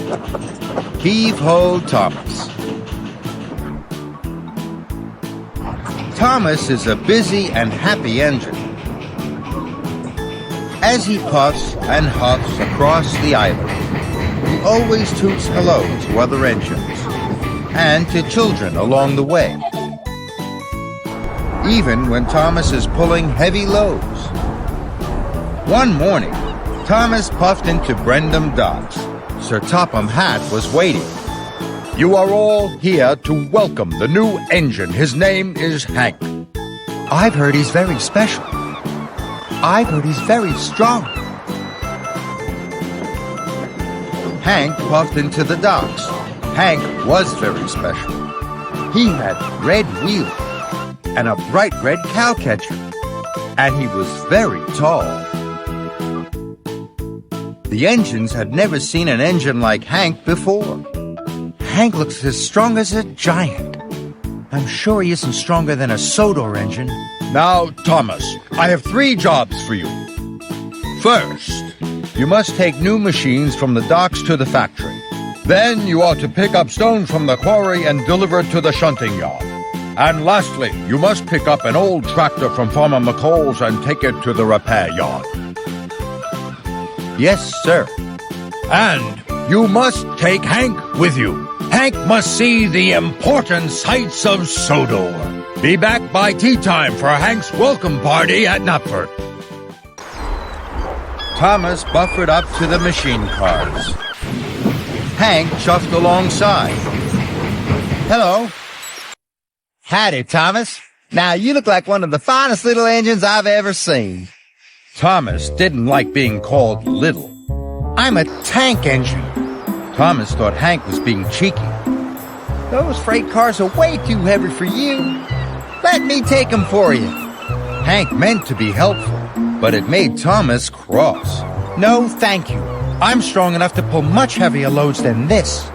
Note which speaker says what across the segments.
Speaker 1: Heave Ho Thomas. Thomas is a busy and happy engine. As he puffs and huffs across the island, he always toots hello to other engines and to children along the way, even when Thomas is pulling heavy loads. One morning, Thomas puffed into Brendam Docks. Sir Topham Hatt was waiting.
Speaker 2: You are all here to welcome the new engine. His name is Hank.
Speaker 1: I've heard he's very special. I've heard he's very strong. Hank puffed into the docks. Hank was very special. He had red wheels and a bright red cowcatcher, and he was very tall. The engines had never seen an engine like Hank before. Hank looks as strong as a giant. I'm sure he isn't stronger than a Sodor engine.
Speaker 2: Now, Thomas, I have 3 jobs for you. First, you must take new machines from the docks to the factory. Then you are to pick up stone from the quarry and deliver it to the shunting yard. And lastly, you must pick up an old tractor from Farmer McCall's and take it to the repair yard.
Speaker 1: Yes, sir.
Speaker 2: And you must take Hank with you. Hank must see the important sights of Sodor. Be back by tea time for Hank's welcome party at Knapford.
Speaker 1: Thomas buffered up to the machine cars. Hank chuffed alongside. Hello. Howdy, Thomas. Now, you look like one of the finest little engines I've ever seen. Thomas didn't like being called little. I'm a tank engine. Thomas thought Hank was being cheeky. Those freight cars are way too heavy for you. Let me take them for you. Hank meant to be helpful, but it made Thomas cross. No, thank you. I'm strong enough to pull much heavier loads than this.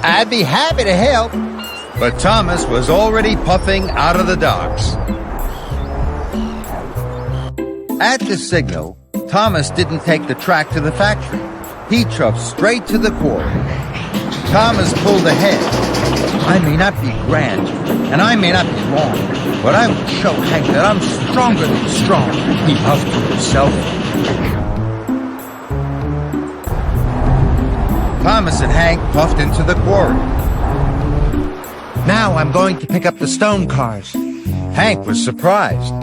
Speaker 1: I'd be happy to help. But Thomas was already puffing out of the docks. At the signal, Thomas didn't take the track to the factory. He chuffed straight to the quarry. Thomas pulled ahead. I may not be grand, and I may not be long, but I will show Hank that I'm stronger than strong, he huffed to himself. Thomas and Hank puffed into the quarry. Now I'm going to pick up the stone cars. Hank was surprised.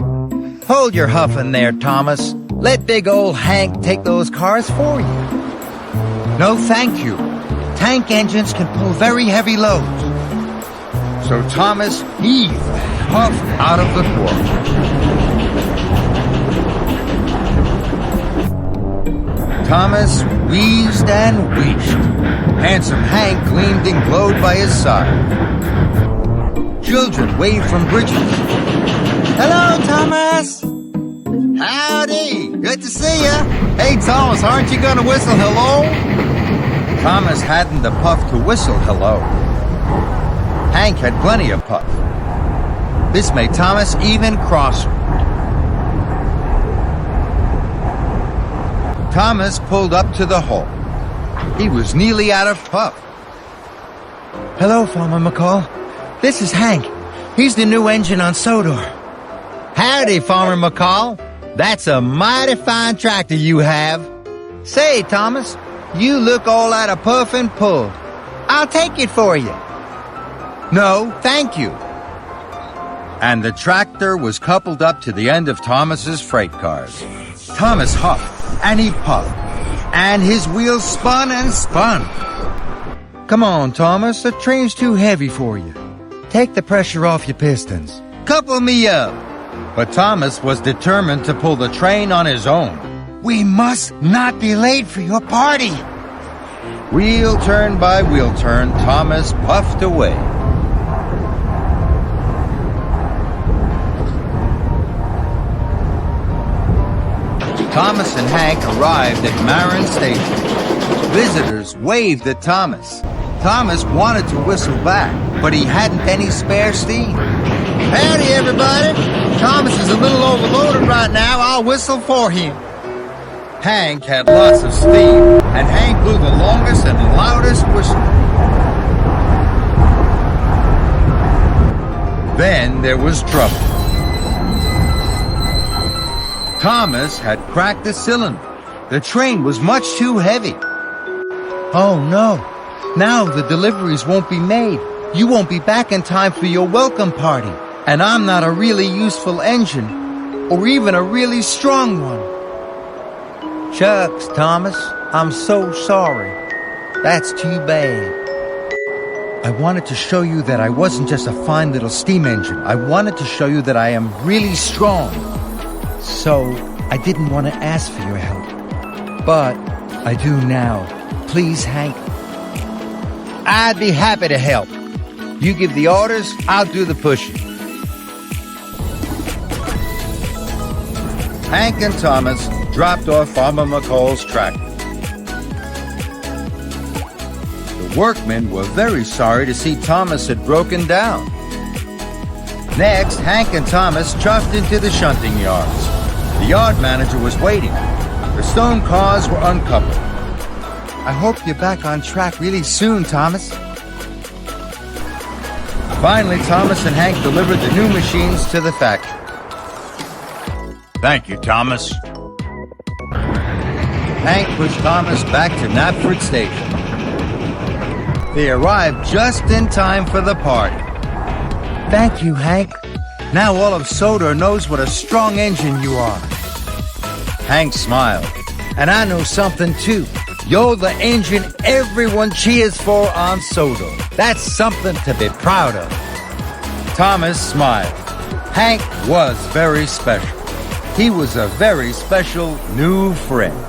Speaker 1: Hold your huffing there, Thomas. Let big old Hank take those cars for you. No, thank you. Tank engines can pull very heavy loads. So Thomas heaved and huffed out of the quarry. Thomas wheezed and wheezed. Handsome Hank gleamed and glowed by his side. Children waved from bridges. Hello, Thomas. Howdy. Good to see ya. Hey, Thomas, aren't you gonna whistle hello? Thomas hadn't the puff to whistle hello. Hank had plenty of puff. This made Thomas even crosser. Thomas pulled up to the hole. He was nearly out of puff. Hello, Farmer McCall. This is Hank. He's the new engine on Sodor. Howdy, Farmer McCall. That's a mighty fine tractor you have. Say, Thomas, you look all out of puff and pull. I'll take it for you. No, thank you. And the tractor was coupled up to the end of Thomas's freight cars. Thomas huffed, and he puffed, and his wheels spun and spun. Come on, Thomas, the train's too heavy for you. Take the pressure off your pistons. Couple me up. But Thomas was determined to pull the train on his own. We must not be late for your party. Wheel turn by wheel turn, Thomas puffed away. Thomas and Hank arrived at Marin Station. Visitors waved at Thomas. Thomas wanted to whistle back, but he hadn't any spare steam. Howdy, everybody. Thomas is a little overloaded right now. I'll whistle for him. Hank had lots of steam,
Speaker 2: and Hank blew the longest and loudest whistle. Then there was trouble. Thomas had cracked the cylinder. The train was much too heavy.
Speaker 1: Oh no, now the deliveries won't be made. You won't be back in time for your welcome party. And I'm not a really useful engine, or even a really strong one. Shucks, Thomas, I'm so sorry. That's too bad. I wanted to show you that I wasn't just a fine little steam engine. I wanted to show you that I am really strong. So, I didn't want to ask for your help. But I do now. Please, Hank.
Speaker 2: I'd be happy to help. You give the orders, I'll do the pushing. Hank and Thomas dropped off Farmer McCall's tractor. The workmen were very sorry to see Thomas had broken down. Next, Hank and Thomas chuffed into the shunting yards. The yard manager was waiting. The stone cars were uncoupled.
Speaker 1: I hope you're back on track really soon, Thomas.
Speaker 2: Finally, Thomas and Hank delivered the new machines to the factory. Thank you, Thomas. Hank pushed Thomas back to Knapford Station. They arrived just in time for the party.
Speaker 1: Thank you, Hank. Now all of Sodor knows what a strong engine you are.
Speaker 2: Hank smiled.
Speaker 1: And I know something too. You're the engine everyone cheers for on Sodor. That's something to be proud of.
Speaker 2: Thomas smiled. Hank was very special. He was a very special new friend.